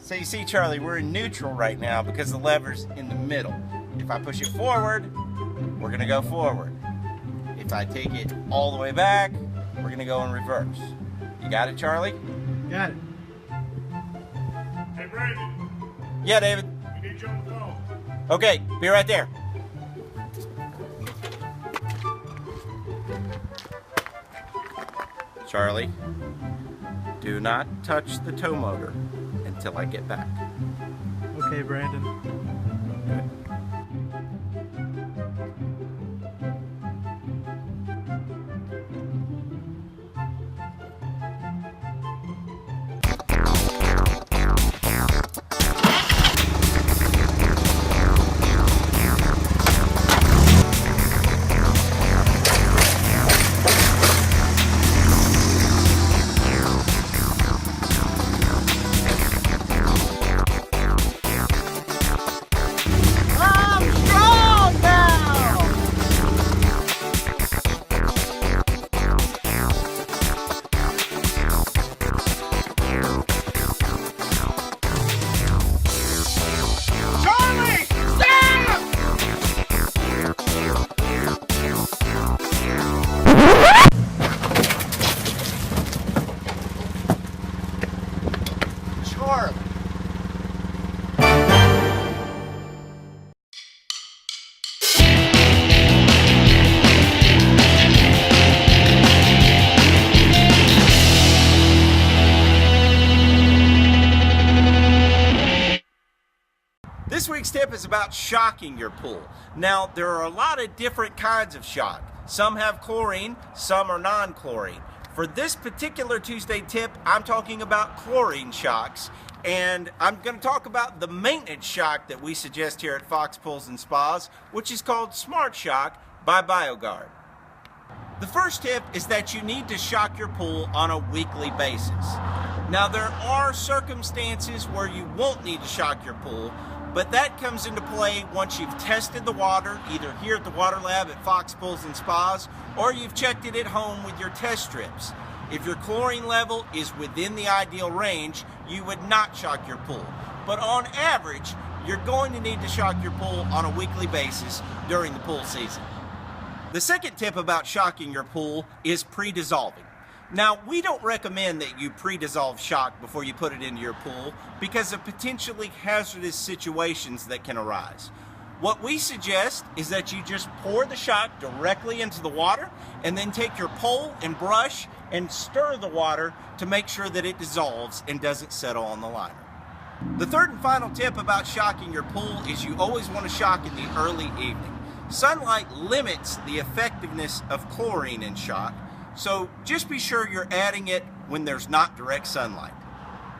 So you see, Charlie, we're in neutral right now because the lever's in the middle. If I push it forward, we're gonna go forward. If I take it all the way back, we're gonna go in reverse. You got it, Charlie? Got it. Hey, Brandon. Yeah, David. We need you on the phone. Okay, be right there. Charlie, do not touch the tow motor until I get back. Okay, Brandon. Good. Charlie. This week's tip is about shocking your pool. Now, there are a lot of different kinds of shock. Some have chlorine, some are non-chlorine. For this particular Tuesday tip, I'm talking about chlorine shocks, and I'm going to talk about the maintenance shock that we suggest here at Fox Pools and Spas, which is called Smart Shock by BioGuard. The first tip is that you need to shock your pool on a weekly basis. Now, there are circumstances where you won't need to shock your pool, but that comes into play once you've tested the water, either here at the water lab at Fox Pools and Spas, or you've checked it at home with your test strips. If your chlorine level is within the ideal range, you would not shock your pool. But on average, you're going to need to shock your pool on a weekly basis during the pool season. The second tip about shocking your pool is pre-dissolving. Now, we don't recommend that you pre-dissolve shock before you put it into your pool because of potentially hazardous situations that can arise. What we suggest is that you just pour the shock directly into the water and then take your pole and brush and stir the water to make sure that it dissolves and doesn't settle on the liner. The third and final tip about shocking your pool is you always want to shock in the early evening. Sunlight limits the effectiveness of chlorine in shock, so just be sure you're adding it when there's not direct sunlight.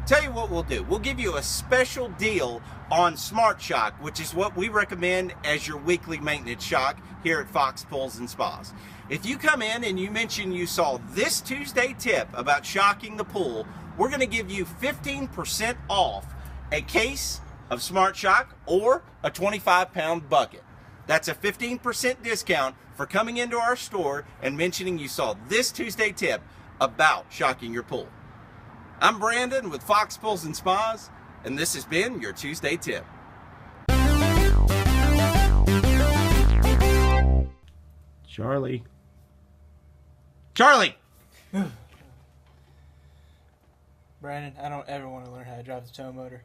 Tell you what we'll do. We'll give you a special deal on Smart Shock, which is what we recommend as your weekly maintenance shock here at Fox Pools and Spas. If you come in and you mention you saw this Tuesday tip about shocking the pool, we're going to give you 15% off a case of Smart Shock or a 25-pound bucket. That's a 15% discount for coming into our store and mentioning you saw this Tuesday tip about shocking your pool. I'm Brandon with Fox Pools and Spas, and this has been your Tuesday tip. Charlie. Charlie! Brandon, I don't ever want to learn how to drive the tow motor.